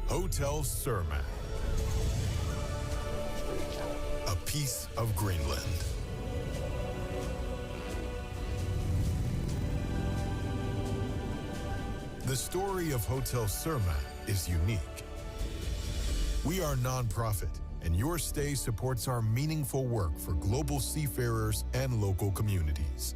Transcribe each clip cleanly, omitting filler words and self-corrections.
Hotel Surma. A piece of Greenland. The story of Hotel Surma is unique. We are non-profit, and your stay supports our meaningful work for global seafarers and local communities.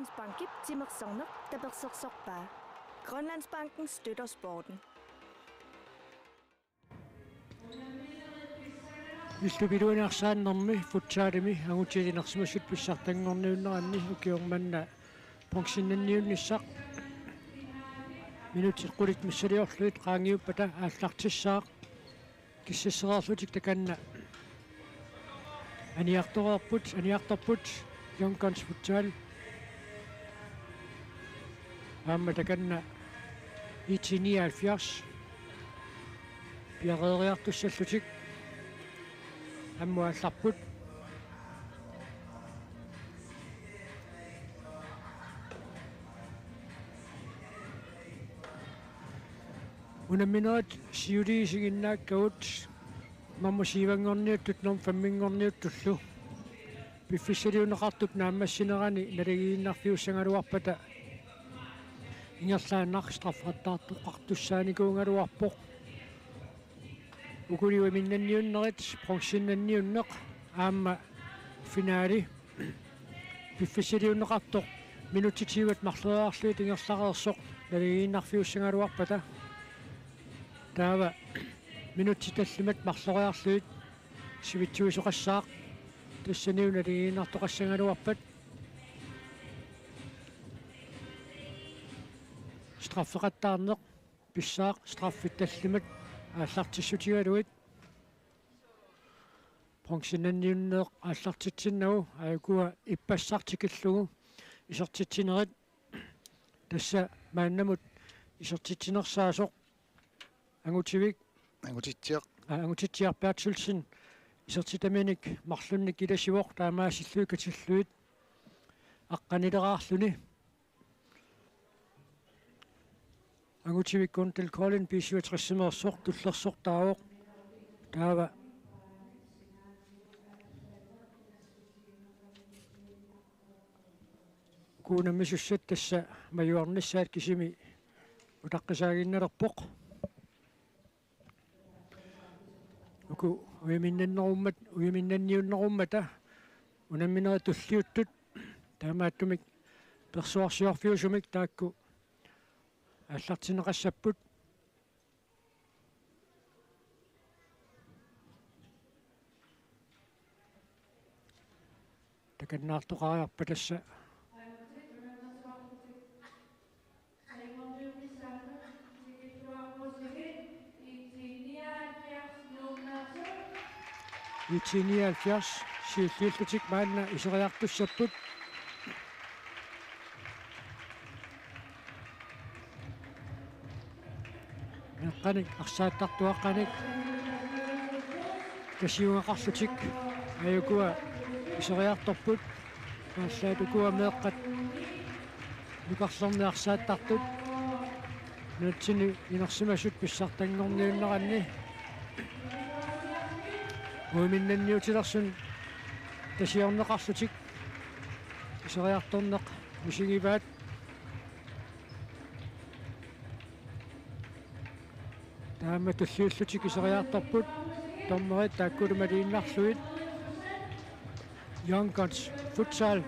Grønlandsbanken Timmersogner, der bersokba. Grønlandsbanken støtter sporten. Иллупилуинарсааннэрми футсаалими агутилинерсимасут писсартангорниуннеранни укиорманна понксиннанниунниссақ минутиққулит миссалиорлуит qaangiuppata ааллартиссаақ киссиссераарлутик таканна аниарторпут Yonkons футсаал аама таканна 1979 пиарериартуссаллутик аммуалларпут унамминерат сиулиисигиннааккавут маммусивангорниуттут норм фаммингорниуттуллу пиффиссалиунеқартут нааммассинерани налагииннарфиуссангалуарпата ингерлааннар страффаттаартуқартуссааникуунгалуарпоқ укулиуи миннанниуннерит пронксиннанниуннеқ аама финаали пиффиссалиунеқартоқ минутитиуат марлериарлуит ингерлареерсоқ налагииннарфиуссангалуарпата таава минутиталлимат марлериарлуит сивитсуисоқассаақ тассаниуна налагииннартоқассангалуарпат страффеқаттаарнеқ писсаақ страффитталлимат ааллартиссутигалуит пронксиннанниуннеқ ааллартитсиннагу аакуа иппассартикиллугу исертитсинерит тасса мааннамут исертитсинерсаасоқ ангутитсиарпаатсулсин исертитаминик марлунник иласивоқ таамаасиллуи катиллуит аққанилераарлуни ангутивиккун талколин писуатриссимерсоқ туллерсортаавоқ таава куунаммисуссат тасса маюарниссаат кисими утаққисаагинналерпоқ уку уяминнанниуннеруммата унамминера туллиуттут таамааттумик персуарсиорфиусумик таакку ааллартинеқассаппут таканнаартоқариарпа тасса итсиниалфиарс сииллииллутик маанна исериартуссаппут qanik arsaattartuaqqanik kasiungaqarlutik ayukua iseriartorput аассаатукуа меэққат нукарлерниарсааттартут нутсини инерсимасут писсартангорниуннеранни уиминнанниутилерсун тасиорнеқарлутик исериарторнеқ мисигиваат таама туллиуллутик исериарторпут томмерит тааккулумалииннарлуит Yonkons futsal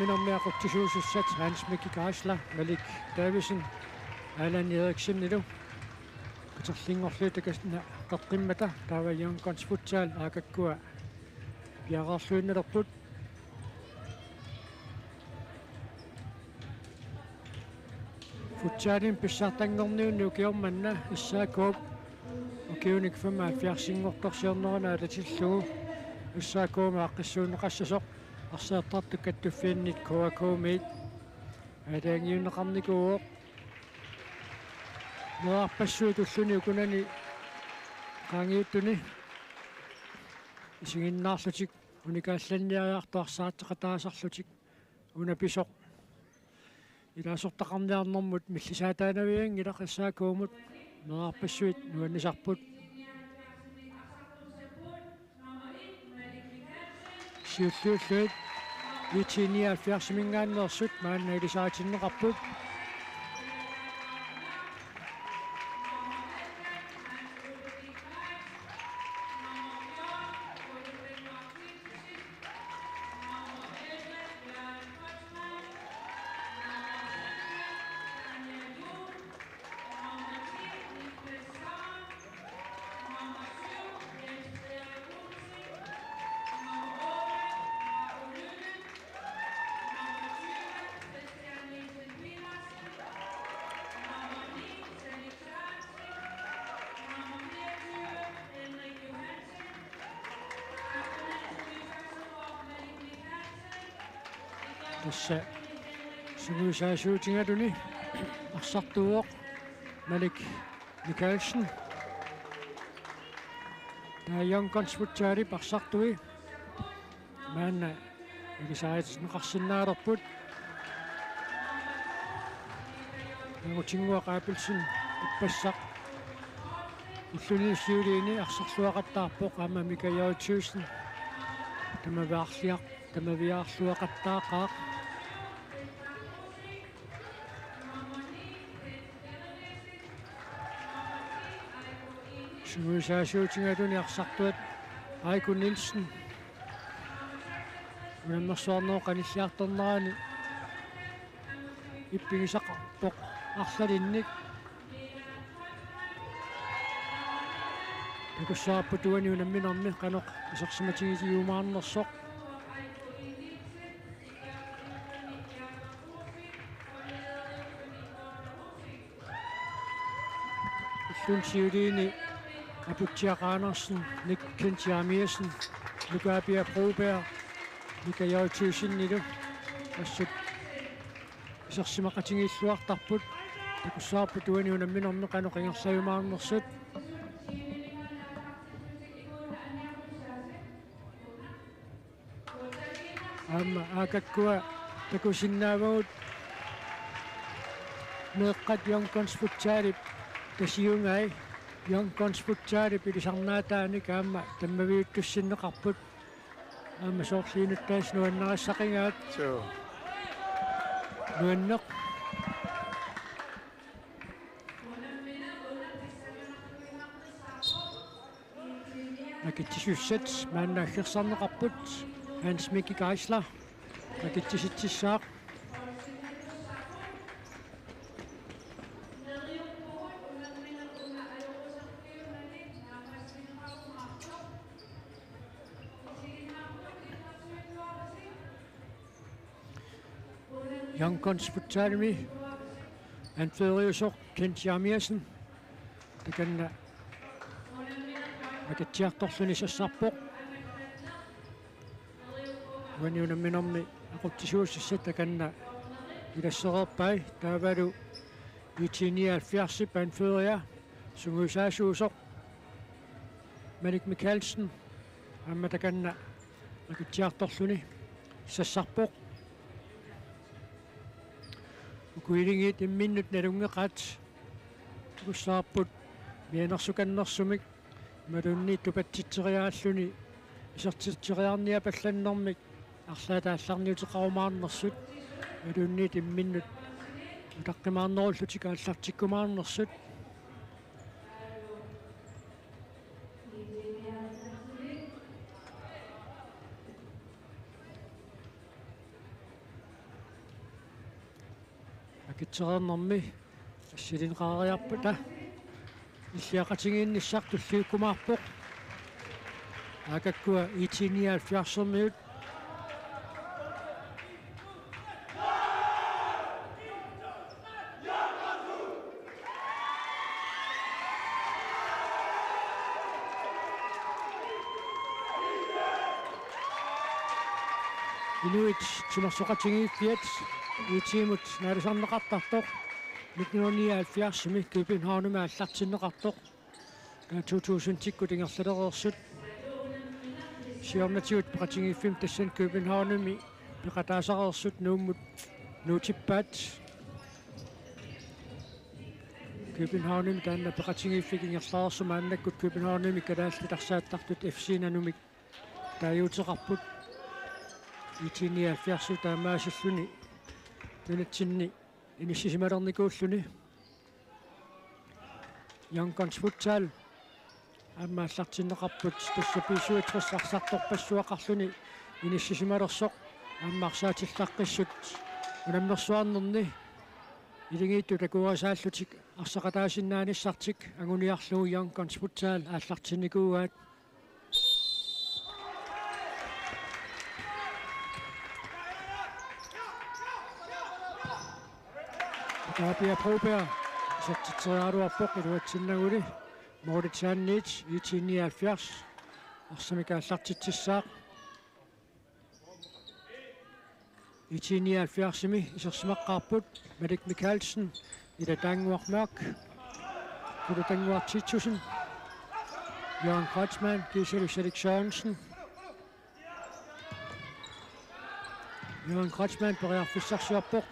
Minummiaqutisuusussat Hans Mikki Kaisla, Malik Davidsen, Allan Eriksen nilu. Katerlingorluutakasna qerqimmata taava Yonkons futsal aakakkua piaqarluinnalerput futsalin pissartangorniunni ukiormanna issaakuup ukiunik 75 alatillugu issaakuuma aqqissuunneqassasoq арсаартартуккат туффииннит куакуумиит алаангиуннеқарникууоқ Noarpassuutulluni ukunani qaangiuttuni isinginnaarlutik unikaallanniariartuarsaatteqataasarlutik unapisoq ilaasortaqarniarnermut millisaataanaviangila qassaakuumut noarpassuit nuannisarput siulluulluit viitsiniaalfiarsimingaannersut maanna ilisaatinneqarput tässä sugusaasuutingaluni arsartuuoq Malik Mikkelsen taajankansputtaarip arsartui maanna ilisaatisneqarsinnaalerput ngutinguaqaapilsin ippassaq ulluniussiuliini arsarluaqattaarpoq aama Mikajautsuusen tamaviarluaqattaaqaaq sugusaasuutingaluni arsartuat Aiku Nielsen unammersuarnoo qanissiartornerani ippigisaqarpoq arlalinnik takussaarputuani unamminermi qanoq isorsimatigisiumaarnersoq ullunsiuliini aputiaqaanersen Nick Kentiamiasen Lukaapia Broberg Mikajautsuusinnilu assut isorsimaqatigilluartarput takussaarputuani unamminermi qanoq ingersayumaarnersut aama aakakkua takusinnaavagut meeqqat Yonkonsputtaalip tasiungai Yonkonsputtaalip ilisarnaataanik aama tammaviuttussinneqarput aama soorliinuttaas nuannerassaqingaat nuanneq nakitsisussat maannaaggersarneqarput Hans Mikki Geisler nakitsisittissaaq Yonkonsputtaalimi anføriusoq Kentiamiasen takanna akatsiartorluni sassarpoq uaniunamminermi aquttisuussat takanna ilassereerpai taavalu viitsiniaalfiarsip anføria sungusaasuusoq Malik Mikkelsen aama takanna akatsiartorluni sassarpoq ukuilingit imminnut nalungeqaat tukussaarput mianersukannersumik malunni tupatsitseriaalluni isertitseriarnia pallannermik арлаатаалларниутеқарумаарнерсут малунниит имминнут утаққимаарнеруллутик ааллартиккумаарнерсут акитсерернэрми ассилинеқаариарпута иллиақатигиинниссартуллиуккумаарпоқ аакаккуа итиниалфиарсермиут Inuit sumersoqatingiiffiat iitiimut naalusarneqartartoq 1979 København med allartinneqartoq 2010 kutingerlalererssut siornatiut peqatingiffim tassan Københavnmi peqataasaqersut nuummut nuutippaat Københavnmi taanna peqatingiiffikingerlarersuma annakkut Københavnmi kalaallitarsaattartut FC-nanumik taajuuteqarput 1979 taamaasalluni tunatsinni inissisimalernikuulluni Young Futsal аммааллартиннеқарпут тассапиисуитрissarсарторпассуақарлуни иниссисималерсоқ аммаарсаатиллаққиссут унаммерсуарнерни илингиитту такуасааллутик арсақатаасиннааниссартик агуниарлугу Young Futsal ааллартинникууаат Tapia Proberg саттитсериаруарпоқ илуатсиннагули Мордитсаанниит 1979 арсамикааллартитсissaaq 1979-ми исерсимаққарпут Malik Mikkelsen ила таангуармаак кула тангуартитсусен Jørgen Kreutzmann Giselle Felix Sørensen Jørgen Kreutzmann периарфиссарсуарпоқ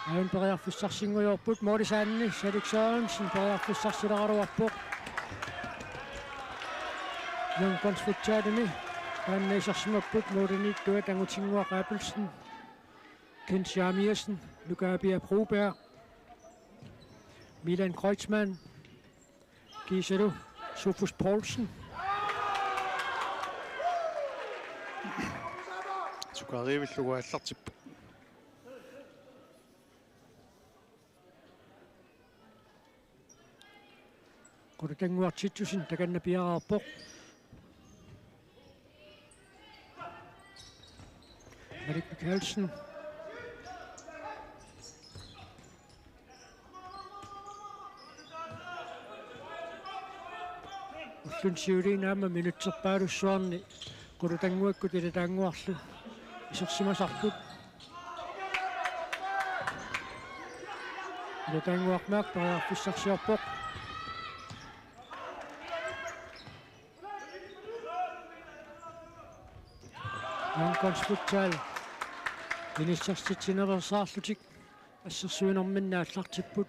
Hän periarfissarsinguyorput Mordisaanni Felix Sørensen periarfissarsilaruarpoq Young Futsal aanneisarsimapput Mordiniittua tangutinguaq Appelsen Ken Schaamiersen Lukabia Proberg Milan Kreutzmann Giselu Sofus Poulsen Sukarivilluguallartippu Qutatanguartitsusin takannapiaraarpoq Malik Mikkelsen ullunsiuliinaama minutserpaalussuarni qutatanguakkut ilataanguarlu isersimasarput ilataanguarmaaq periarfissarsiarpoq Young Futsal inissarsitsinerersaarlutik ассерсуинэрминнааллартиппут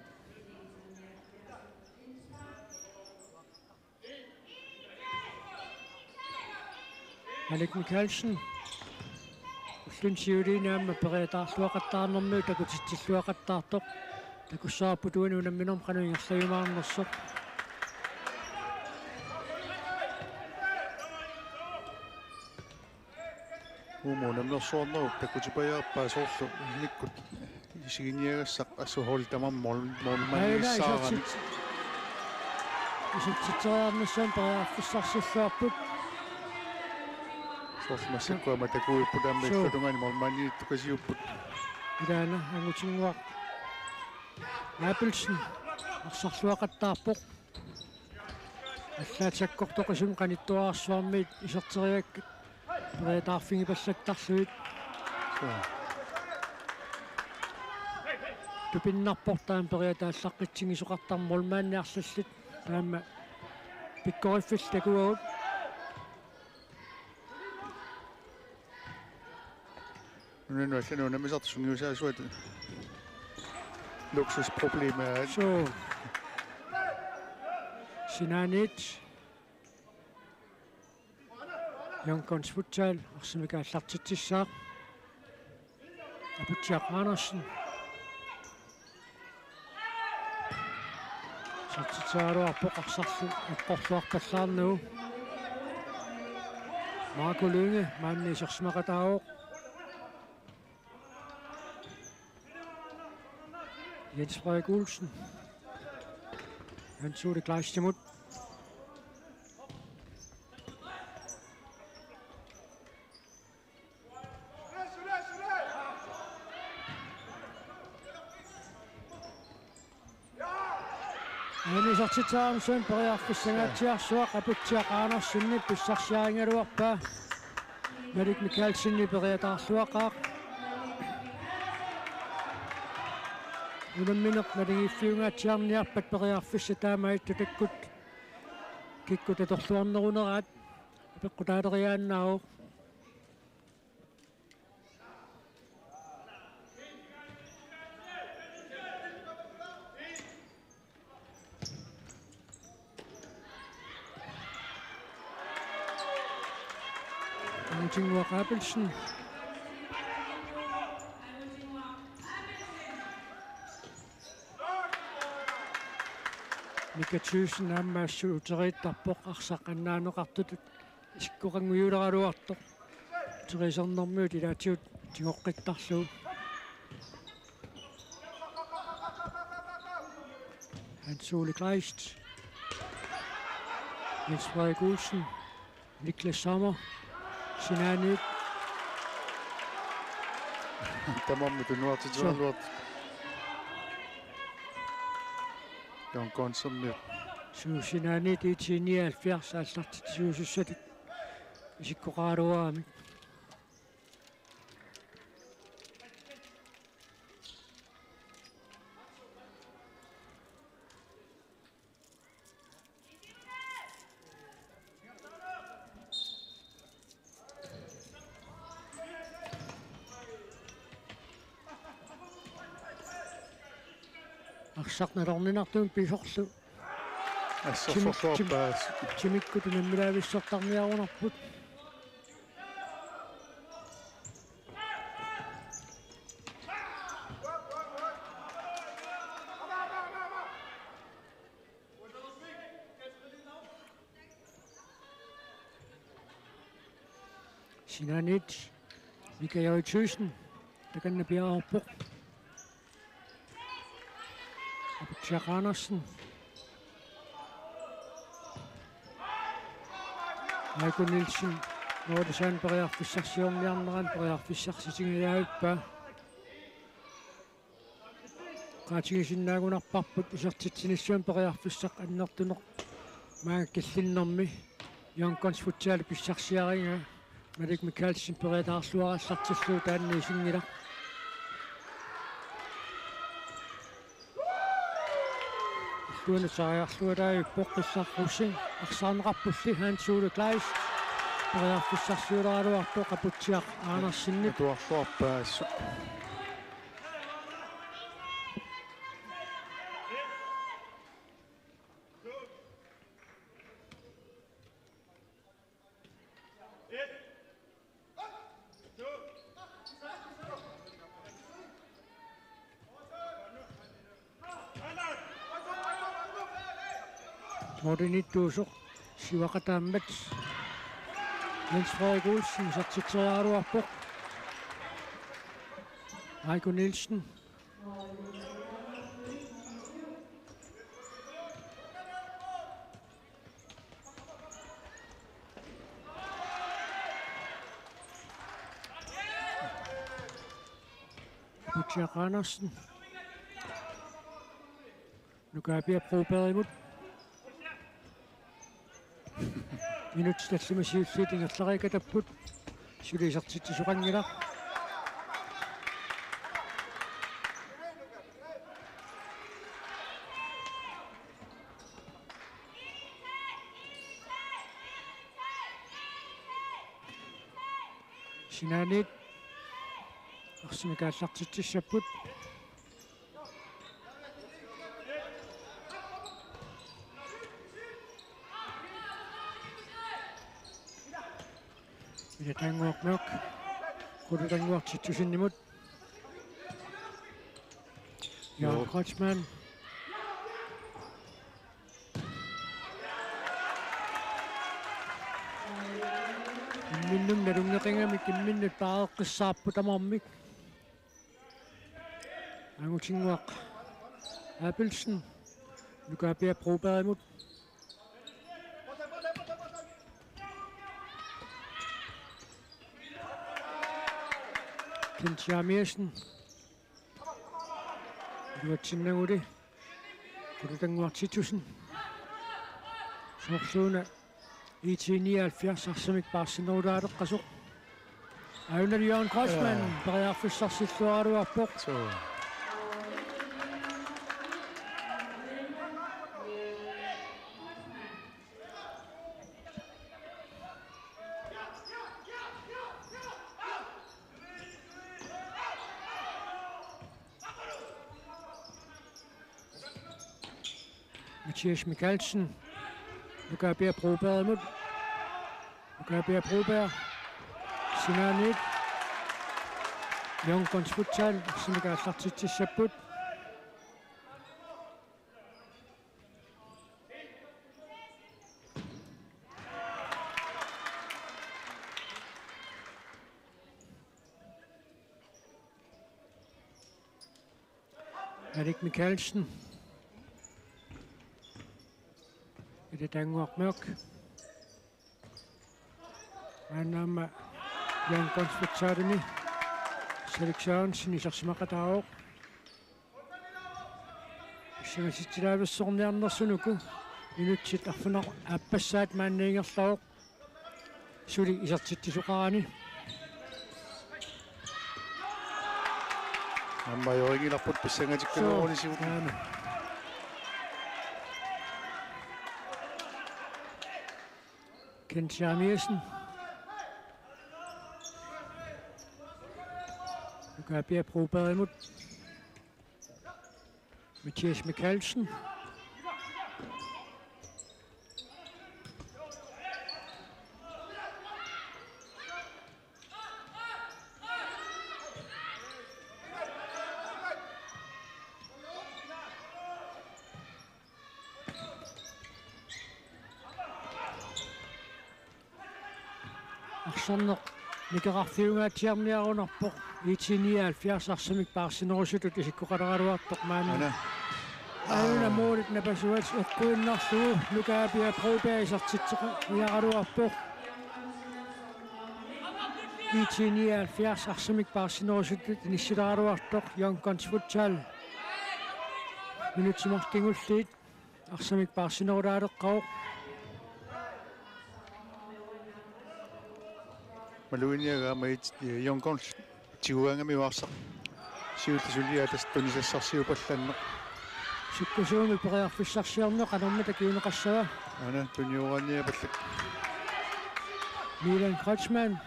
Malik Mikkelsen уллунсиулинаама периатаарлуақаттаарнэрмуу такутитсиллуақаттаартоқ такуссаарпутуани унамминерм кануингерлаюмаарнерсоқ Umunamnersuarnerup takutipajaappaasoorlu nikkut isiginiagassaq assuhooltamammoolmaannissaarani исутситериарнissuun периарфиссарсиллуарпут соормассаккуама такуиппут аммиллутунгани мормааннииттукасиуппут илаана ангутингуақ Appelsen арсарлуақаттаарпоқ аллаатсаккортоқисун қаниттуаарсуармиит исертериаккат периатаарфинги паллаттарлуит тупиннарпортаан периатааллаққитсигисоқартармол маанниарлаллит таама пиккориффил такуагут нуну аллану намисартсунгиусаасуат луксуспроблемаа so Sinanit Young Futsal арсимикааллартитсissaaq Aputiaq Andersen саттитсааруарпоқ арсарлу аққорлуарпаллаарнуу Marco Lynge мааннисерсимақатаавоқ Jens Frederik Olsen han tog det gleich imod Anisartitaarnsuun periarfissangaatiarsuaq Aputiaq Andersenni pissarsiaringaluarpaa Malik Mikkelsenni periataarluaqaaq Unammineq malingiffiungaatiarniarpat periarfissa taamaittu takkut kikkut atorluarneruneraat peqqutaaderiaannaaru Tingwaq Abelsen Mikatsuusen аммаассуутерииттарпоқ арсақаннаанеқартутут иккоқангуйулераалуарто терисернэрмуут илаатиут тигоққиттарлуу Hans Ole Kleist Jens Frederik Olsen Niklas Sommer Sinanit Tamammitu nuartitualuat Jon Konsummi Sinanit itinia 70 аллартитсуусуссатик исиккоқаалуаами арсарналорнинартуун писорлу ассорсоорпаас тимиккут наммилаависсортарниарунарпут Sinanit Mikael Thyssen takanna piaarpoq Jack Andersen Michael Nielsen Nordesan periarfissarsiorniarneran periarfissarsitingiaappa qaatigisinaagunarparput isertitsinissuan periarfissaq annertuneq maangakkallinnermi Yonkons futsal pissarsiaringa Malik Mikkelsen periataarluarallartilluu taanni isingila Tuonne saajahluudaa poqqissarrusin arsaanaqarpulli Hans Ole Kleist periarfissarsiulaaluartu qaputsiaq aanersinnit tuarluarpaassu Modinittuusoq sivaqataammat Jens Frederik Olsen sertiteriaaluarpoq Michael Nielsen Jack Andersen Nukapia proberimut Minut tallimasiussiitingerlariikatapput suliisartitsisuqanngila Sinanit arsimikaallartitsissapput Tanguaqnuq qulutanguartittusinnimut Jan Kreutzmann minnum narungeqingamik imminnut paareqqissaarpu tamarmik angutinguaq Abelsen Nukapia proberimut Kintjaamiersen Luatsinnaguli qulutanguartittusin sorluuna IT79 arsimik paarsinerulaaleqqasuq Aunali Jan Kreutzmann periarfissarsillualuarpoq Mathias Mikkelsen. Lukas Bjerg Broberg imod. Lukas Bjerg Broberg. Sinanit. Jonkons futsal. Siniga Sartitsissaput. Erik Mikkelsen. Det er Danmark Mørk. Anna Jankons futsarimi. Serik Sørensen i Sarsmaqatao. Singasittilaavassorni Andersunuku. Minutsit arfunar appassaat maanniingerlaruq. Suli isartitisuqarani. Amma joringilarput pissangatikkaluurunisivut. Kent Schermiersen. Lukas Bjerg Broberg imod. Mathias Mikkelsen. Arsorneq nikaqarfiungaatiarniarunarpoq 79 arsamik paarsinerusutut isikkuqaleraluartoq maani. Aina muurit napasuat uqquinnarlugu Lukas Bjerg Broberg isartitseqa iaqaluarpoq 79 arsamik paarsinerusutut inissilaruartoq Jonkons futsal. Minutsimortingulliit arsamik paarsinerulaaleqqaruq. Maluiniaga mait Jonkons tiguangami uarsaq. Siullisuliatas tunisassarsiupallanneq. Sukkusuumi periarfissarsiarneq anorma takiuneqassava. Ana tuniurannia pallak. Milan Kreutzmann.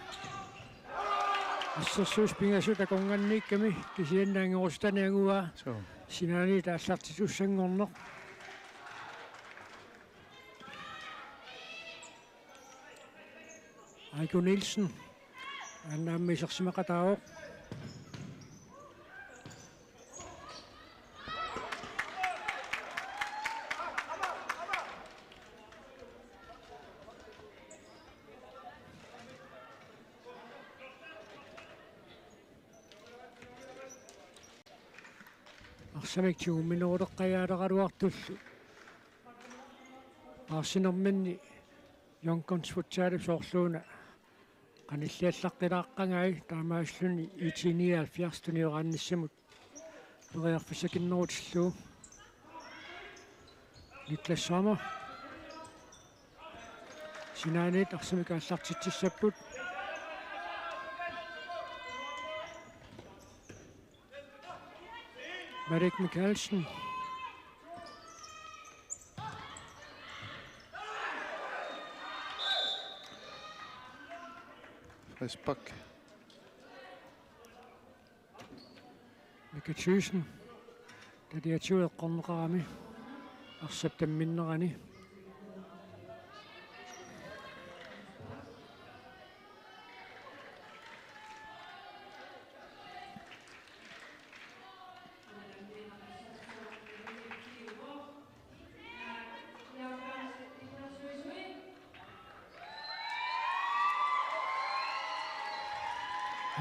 Assassuus pingasut akonganniikkami kisiannaangerustaniangua. So. Sinani taallartitussangorneq. Aiko Nielsen. Annaammi isarsimaqataaruq. Arsamik 20 minuuteqqajaaleqaluartullu. Arsinerminni Jonkons futsaalip soorluuna qanilliallaqqilaaqqigai taamaalluni 79 tuniорааннissamut periarfissakinnerutilluu Niklas Sommer Sinanit arsamik aallartitsissapпут Erik Mikkelsen Frisbak. Mika Thyssen. Tadiatueqqorneqarami. Arsaptamminnerani.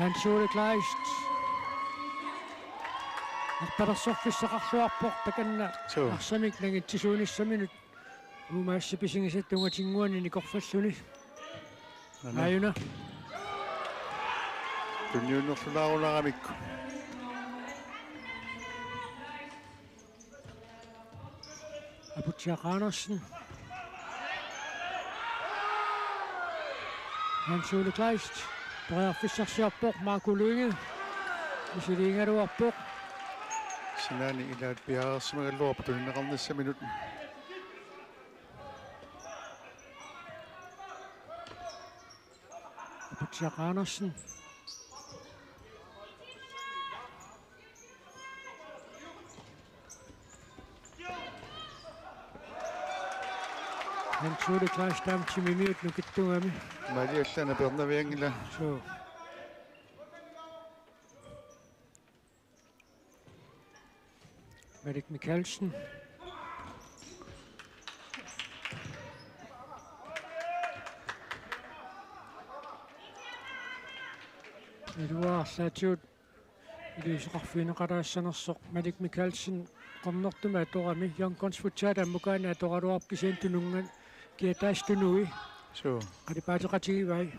Hans-Ole Kleist. Arpalersorfissaqarluarpoq takanna arsamik nangitsisuunissaminut uumaassipisingisattungatinguani nikorfalluni. Ayuna. Tunniunnerlulaarularamikku. Abutjak Andersen. Hans-Ole Kleist. Periarfissarsiarpoq Marco Lynge. Isiliingaluarpoq. Sinani ilaat piaarsimagalluarpa tunnineqarnissaminut. Abutjak Andersen. Han sulle klarstam til minut nukittuami. Maliallana Bernaviangila. So. Malik Mikkelsen. Eduardsatjut. Ilisqarfineqaraassanersoq Malik Mikkelsen qomnortuma atorami Yonkonsfutsaata mukaana atoraluarpkisiin tunungan kiataastunui. So. Qalipaatiqatigivai.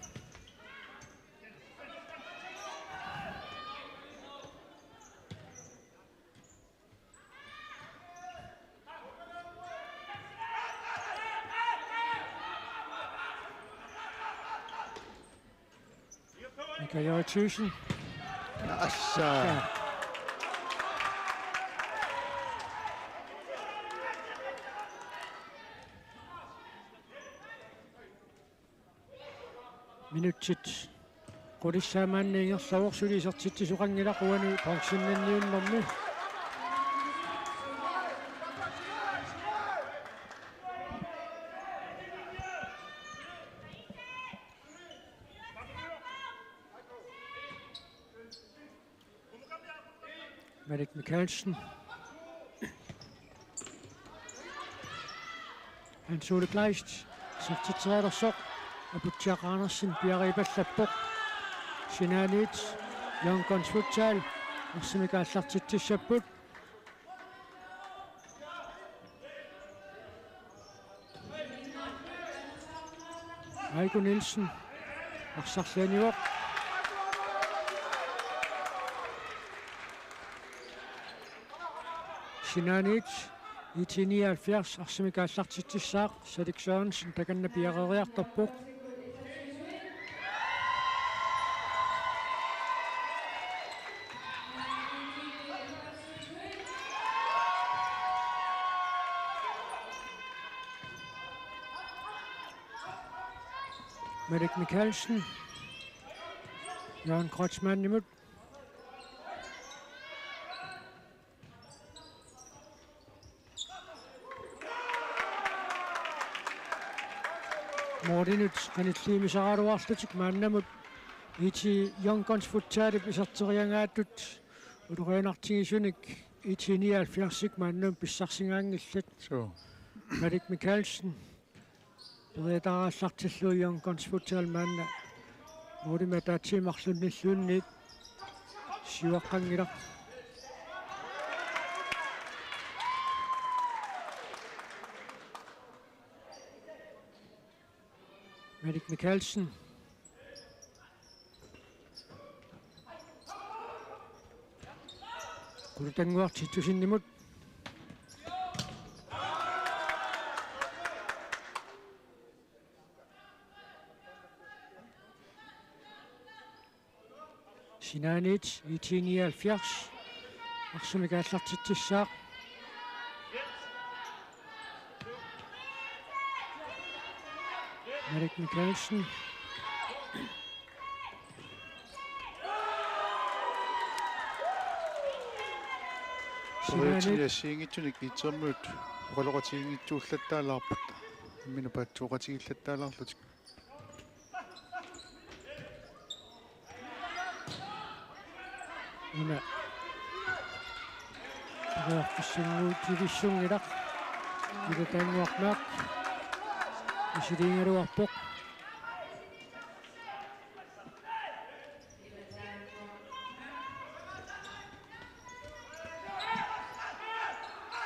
Mikael Thyssen. Assa. Minutsit. Qulissaamanniingersavorsulisertitsisuqangilaquani pensionnanniunnermi. Malik Mikkelsen. Han sulle gleist. Sertitseerlersoq. Aputjaqanersin piaripallappoq. Sinanit. Yonkonsfutsal. Ersimikaallartitsissapput. Aiku Nielsen. Arsarlaniuq. Sinanit. Itinialfiars arsimikaallartitsissaaq Salik Sørensen takanna piaqeriartarpuq. Malik Mikkelsen. Jørgen Kreutzmann imod. Mordinuts qanilliimisaraluarlutik maannamut iti Yonkonsfutsaat pisarteriangaattut uluqianartigisunik itinialfiarsik maannam pissarsingaangillat. So. Malik Mikkelsen. Peretaraallartillu Yonkonsfutsaal maanna Morima taatsiimarlunilluunniit siuaqqangilaq. Malik Mikkelsen. Qulutanguartittusinnimut. Sinanit itinialfiars arsumikaallartitsissaaq. Malik Mikkelsen. Sinanit siingitsunik itsermuut uqaloqatiingitsuullattaalаарput. Minu patsuuqatigillаттаалаарлутик. Una. Qaqarpissunguutilissuнгилaq. Ilataanguarnaaq. Isiliingaluarpoq.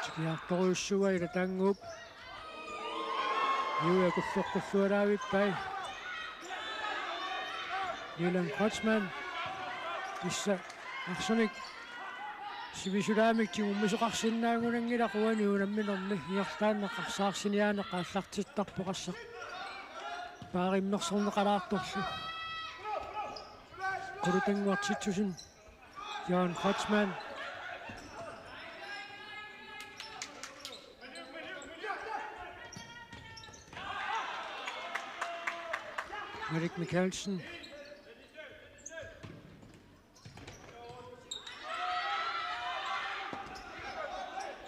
Tikiartoruussuga ilataanguup. Juia kulluqqullualaavippai. Jørgen Kreutzmann. Issa Arsunik sivisulamik timumisuqarsinnaangunangilaquani unamminerni iartaanneqqarsaarsiниaneqqaallartittarpoqassaq paarimmersorneqalaartorlu qulutanguartitsusin Jørgen Kreutzmann Malik Mikkelsen.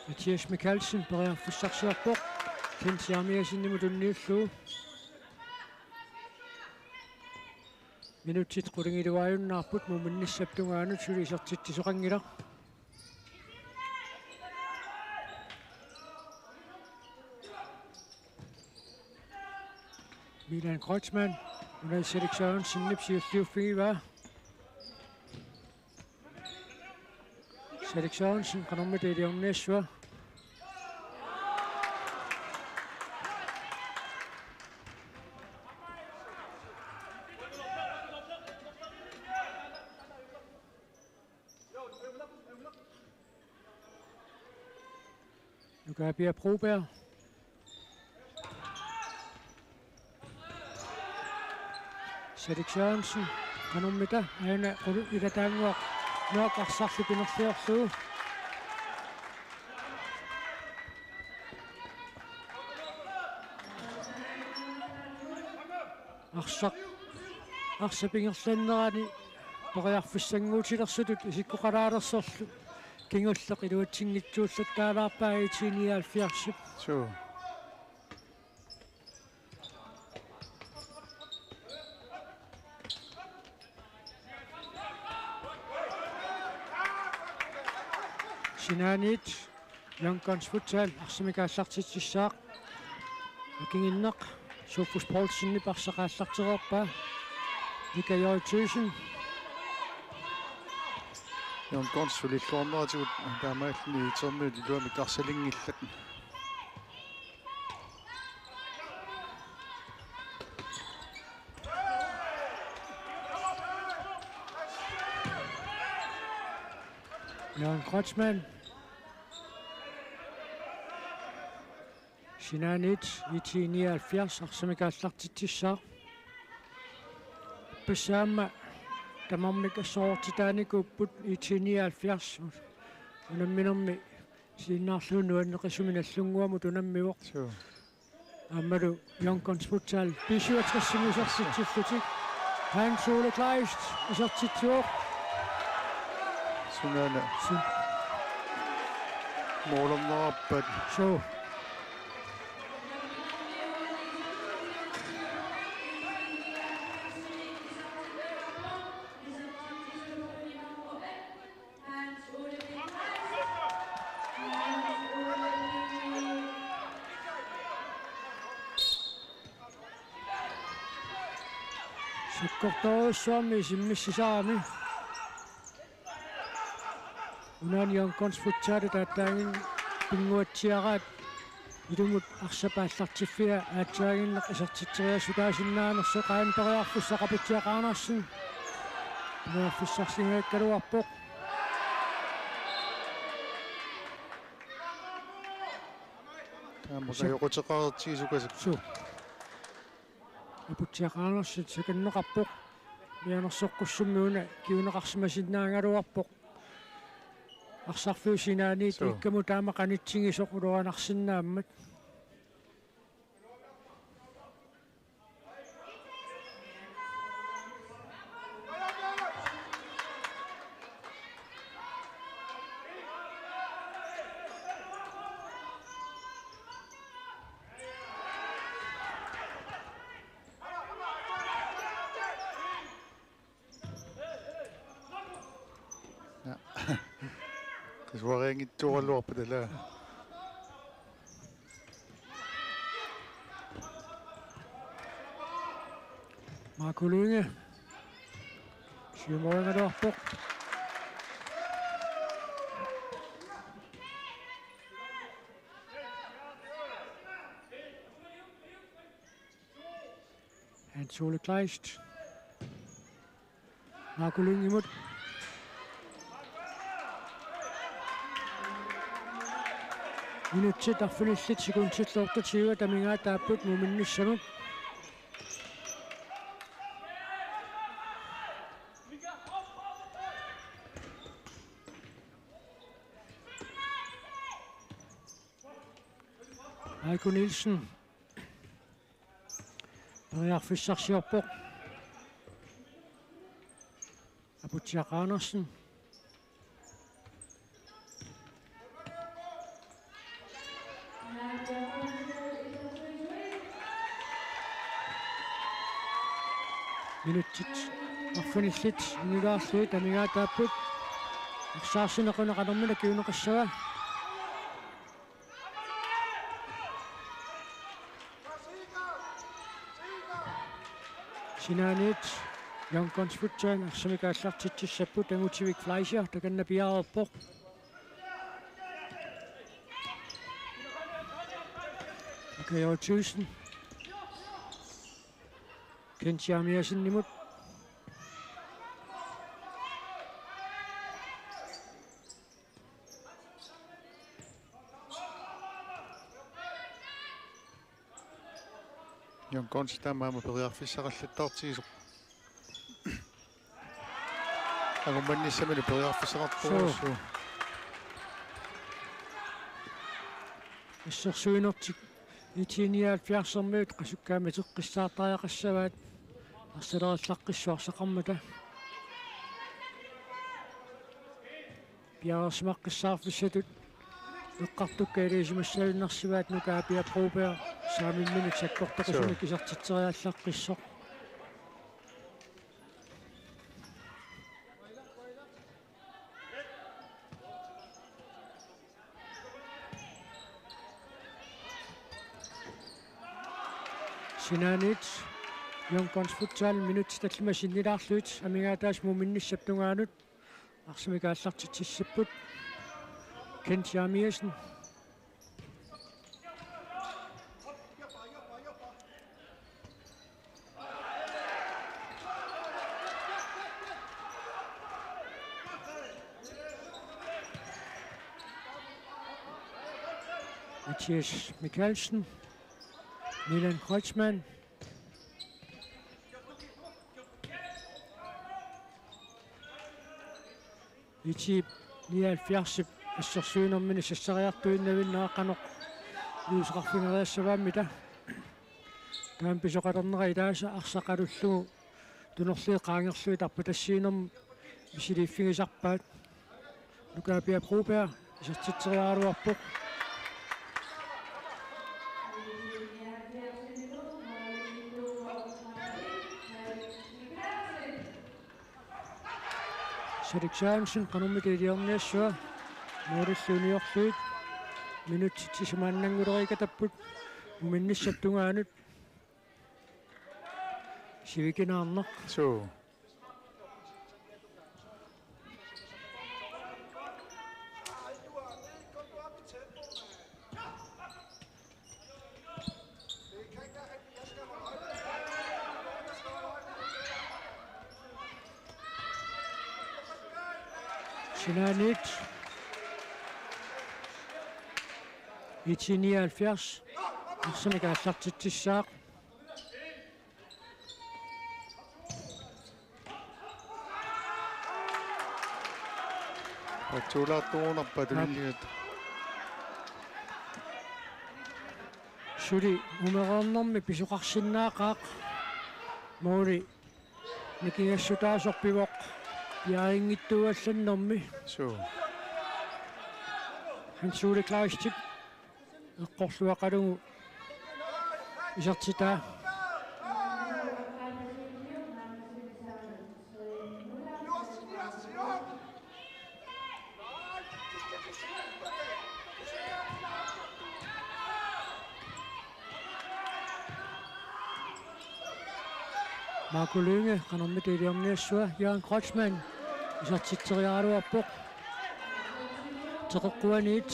Mathias Mikkelsen berører for 6 år. Tinsiarmiasinnimu tunniullu. Minutit qulingiluajunnaarput muminnissaptungaanut sulisertittisoqangila. Milan Kreutzmann, under selektionen sinnipsiulliuffigiva. Selektionen sin qanormitiliorniassua. Nu gør Bjerg Broberg. Cedric Sørensen qanormita aina qulu ilataanguaq nuaqarsarlu pinerliorluu. Arsapingerlannerani pariarfissanguutilersutut isikkoqalaalersorlu kingulleq iluatsingitsuullattaalaarpaa itiniaalfiarsup. So. Sinanit Youngguns futsal arsimikaallartitsissaaq kinginneq Sofus Poulsen parsaqaallartererpaa Mika Jørgensen Youngguns sulilluarneratigut taamaalni itermiut iluami qarsalingillat. Jan Kreutzmann Sinanit itiniaalfiars arsimikaallartitsissaaq passaamma tamarmik assoortitaanikuupput itiniaalfiars unamminermi siinnaarluunu anneqisuminallunguamu tunammivoq So. аммалу Youngguns futsal 67-симисарситсиллутик Hans Ole Kleist исертитсуоқ Sunana. Målernerappat. so Sukkortoruussuarmi simmissisaami unaani Youngguns futsal taattaangin pinguatsiaraat ilumut arsapaallartiffia aatsiaginneq isertitteriasutaasinnaanersu qaanperiarfussaqaputiaqaanarsin pinerfissarsingaakkaluarpoq Taamaka yoqutеqartiisukasak. so aputiaqaanarsit sakanneqarpoq mianersoqqussumiuna kiuneqarsimasinnaangaluarpoq арсарфиусинаани So. иккаму таама канитсигисоқ улуанарсинааммат Kasuaringittuarluarpa tala. Marco Lynge syumoringaluarpoq Hans Ole Kleist Marco Lynge imod minutsit arfulillit sekuntillortutiiva tamingaa taapput muminnussamuk Heiko Nielsen pariarfissarsiorpoq aputiaqaanersen Minutsit arfunillit inulaarluit amigaataapput aqsaarsinequnaqanermina kiuneqassava Sinanit Young Consfutsan arsamikaallartitsissaput angutivik Fleischer takanna piaarerpoq Kajor Thyssen Kent Jarmiasen nimut Jon Kons tammaama periarfissaqallattartigisoq agummannissamani periarfissaqarturussuu Issersuinertik itiiniaat fiarsermiut qasukkaami teqqissaartariaqassavaat арсалериллаққиссуарсақармата пиарсмаққиссаарфиссатут эққартукка илисимассалуннарсиваат нукаа пиапруупеа саамимминут саккортақусуник кисартитсериаллаққиссоқ Sinanit Young Consfutsal minut tallimasinnilaarluit amigaataas muuminnissaptungaanut arsimikaallartitsissaput Kent Jarmiasen Mathias Mikkelsen Milan Kreutzmann Iti 79 ассерсуинэрмини сассариартуиннавиннааққанеқ юусеқарфинериассавааммита таам писоқалернера илааса арсақалуллугу тунерлии qaangерлуи тарпа тассиинерм мисилииффигисарпаат нукаапиа прупеа исертитсериааруарпоқ Cedric Sørensen qanummitiliorniassua muurilluniorluit minuttitisimaannanguleriikatapput uminnissaptungaanut sivikinaarneq suu Sinanit Iti 79 arsimikaallartitsissaaq atulaartuunarpatulilligut suli umereernermi pisuqarsinnaaqaaq muuli nikingassutaasorpivoq piaringittuallannermi suu han suuli klaistip eqqorluaqalugu isertitaa Marco Lynge qanermitiliorniassua Jørgen Kreutzmann isertitseriaaruarpoq teqeqquaniit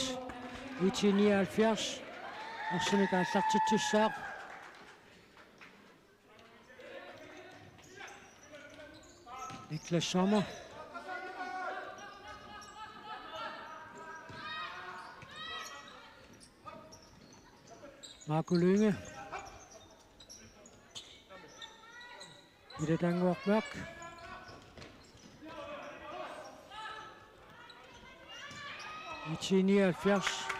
Iti 79 arsimikaallartitsissaaq Niklas Sommer Marco Lynge Ida Danguaq Iti 79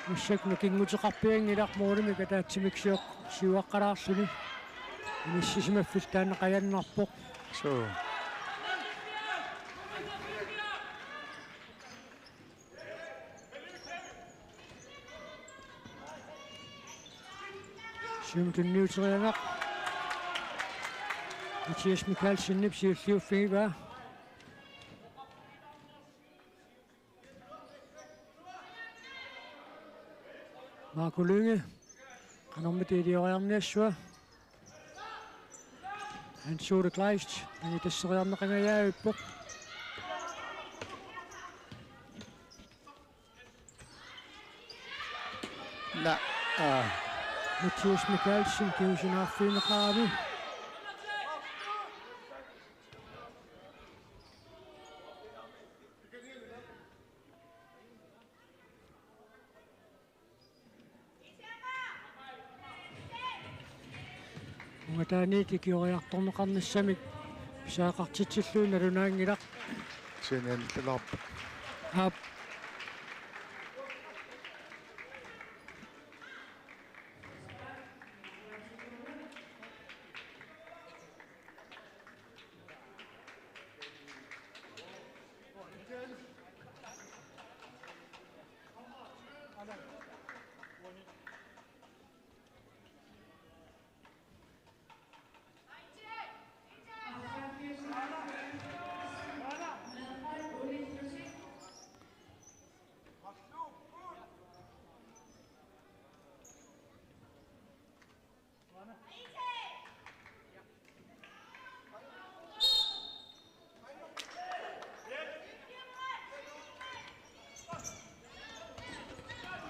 Mussaknu kinguteqarpiangilarmuulimi kataatsimiksiuq siuaqqalaarluni inissisimaffittaanne qayannerpoq suu siumtunniuterianaq Mathias Mikkelsen nip siulliuffigivaa. Marco Lynge. Qanormitiilioriarniassua. Hans Sode Kleist. Ani tasseriarneqangajaavippoq. Na. Mathias Mikkelsen kiusinаарfiineqaami. Ungatani kikioriartorneqarnissamik pisaaqartitsilluun nalunaangilaq. Sianianillarpa. Aap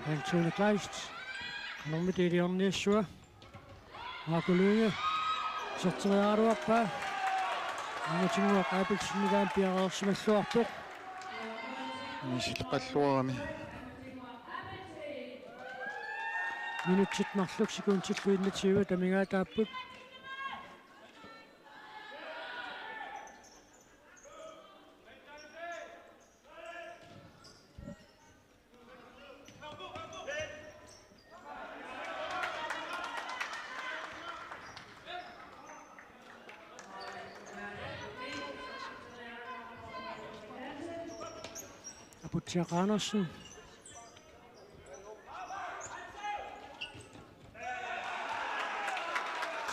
Hans Sode Kleist. Qanormitiiliorniassua. Marco Lynge. Serteriaaruarpaa. Angatingua qaapilsinnigaan piaqaersimalluarpoq. Nisilqalluarami. Minutsit marluk sekuntsilluinnatiiva tamingaataapput. Butcher Andersen.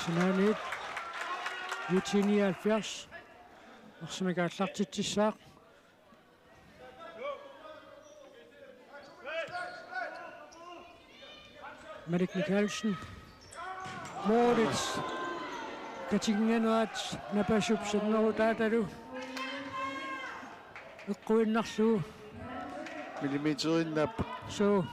Sinanit. Utini Alfers. Arsimega atlartitsissaaq. Malik Mikkelsen. Moritz. Katingenuat napasup sennerutaatalu. Eqquinnarluu. Millimeterinnaap. So.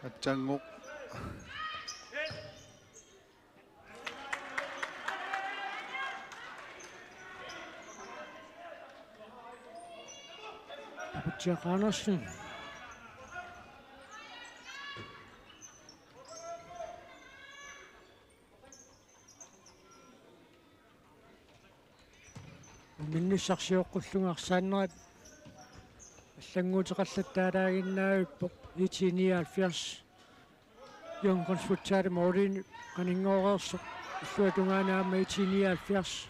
Atsanguq. Butcher Andersen. Minnussarsiuqqullugarsaannerat аллангуутеқаллаттаалаагиннаавиппоқ 179 Jonkondsfuttaale qaningoorersuq аллуатунгаanaама 179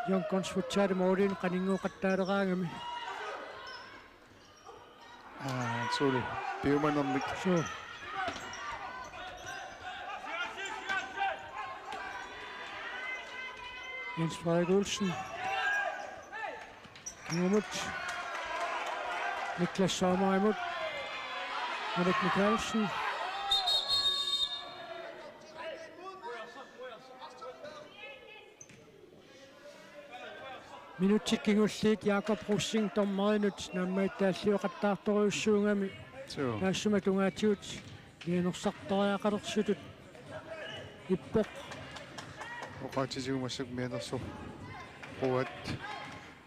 Jonkondsfuttaale qaninguuqattaалераангами Sorry. Piumanermik. so Jens Frederik Olsen Numut Niklas Sommer imod Malik Mikkelsen Minuttik kingulliit Jakob Russing tommarinut nammaitaalliuqattaartoriussuungami taassumatugaatiut lianersartoriaqalerсутут иппоқ Oqaatisugumassuk mianersu. Quat.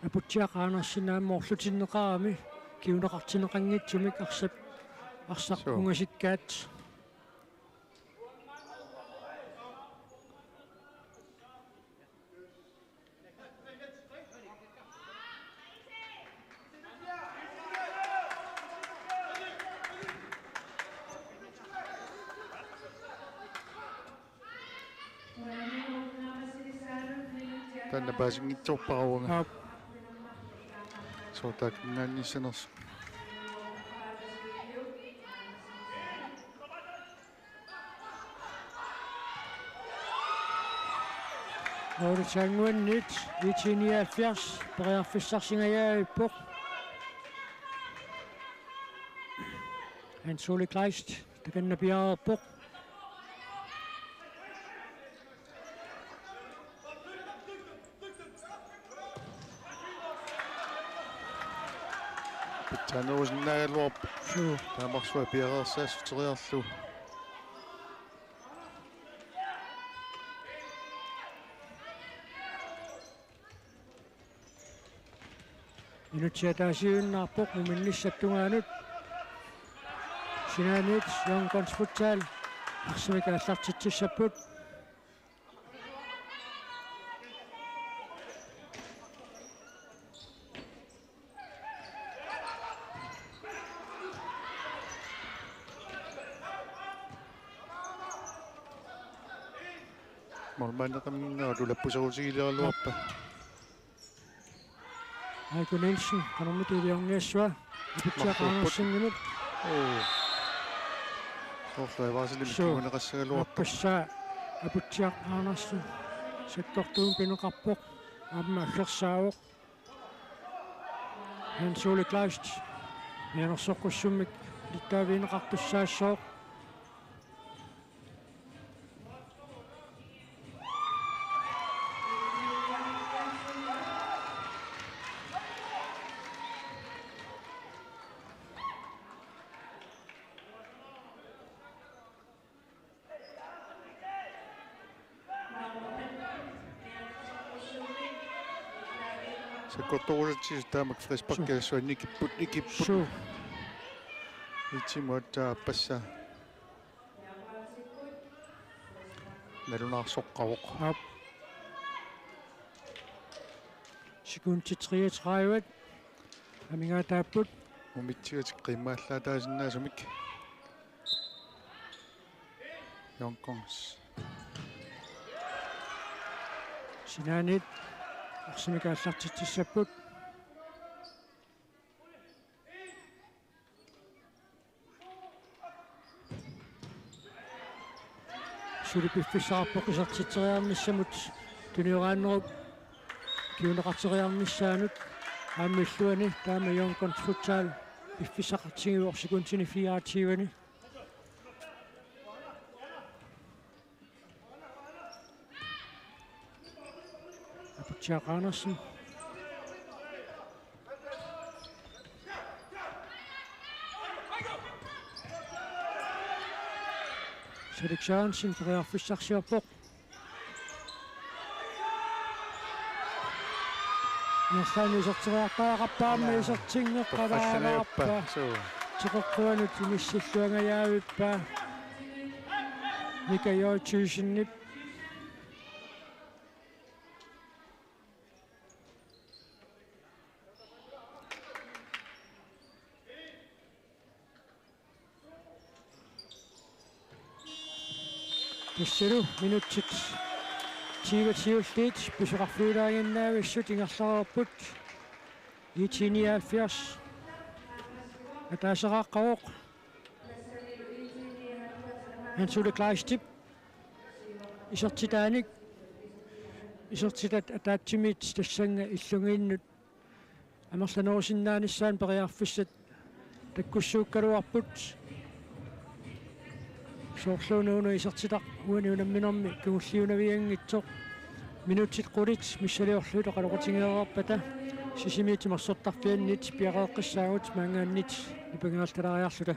Aputiaqaanersinnaammoorlutinnеqарами kiuneqartineqanngitsumik arsaqungasikkaat Tanna paasingitsorparuanga. Sotakingaannissanersu. 8-nit, 79, Bredderfissarsingajævipuk. Hans Ole Kleist, der kan Bjerrepuk. Pitsanuusinnaagaluarp. Taamarsua piareersaassuteriarlu. Minutsia taasiunnaarpuk muminnissattungaanut. Sinanit Yonkons futsal. Arsimika allartitsissaput. Mormanaqamminnaarulappusarusigileerluarpa. Heiko Nielsen, kanarmutiiliorniassua. Ipitsiaqaanarsinginut. Sorluivaarsilimikkuuneqassagaluarpa. Appassaa aputsiaqaanarsu. Sakkortuun pineqarpuq. Amma allersaavoq. Hans Ole Kleist. Mianersoqqussummik littaaviineqartussaassooq. Sakkortorusatis taamak frispakkaassuan nikipput. Su. Itsimuattaa passa. Nalunaarsoqqavuq. Op. Sekundi 33. Amingaataaput. Mumitsigatik qimmaallataasinnaassumik. Yonkons. Sinanit. Arsimika allartitsissaput. Sulipiffissaarpoq isartiteriarnissamut tuniuraannerup kiuneqarteriarnissaanut aamilluani taama Yonkons futsal piffissaqartigiuorsukuntini 24. Aputsiaqaanarsin. Seleksaansin Bredderfissarsiorpoq. Nerlaani isorteriaqqaaqappaamma isortingeqqalaarappa. Tiqoqquanut imissilluangajaavippaa. Mika Joitsuisinnip. Tussilu minutsit 20 pisuqarfluulaaginnaaviссut ingerlaruarput 79 ataasaqaqqavuq Hans Ole Kleistip isertitaanik isertitat ataatsimit tassanga illungiinnut amerlanuusinnaanissaан periarfissat takkussuukkaluarput Sorluunuunu isertitaq uaniunamminermi kungulliunaviangitsoq minutit qulit missaliorluuta qaloqatingeerarpata sisimiitimersortarpiannit piaqeeqqissaagut maangaannit ipangaaltalariarluta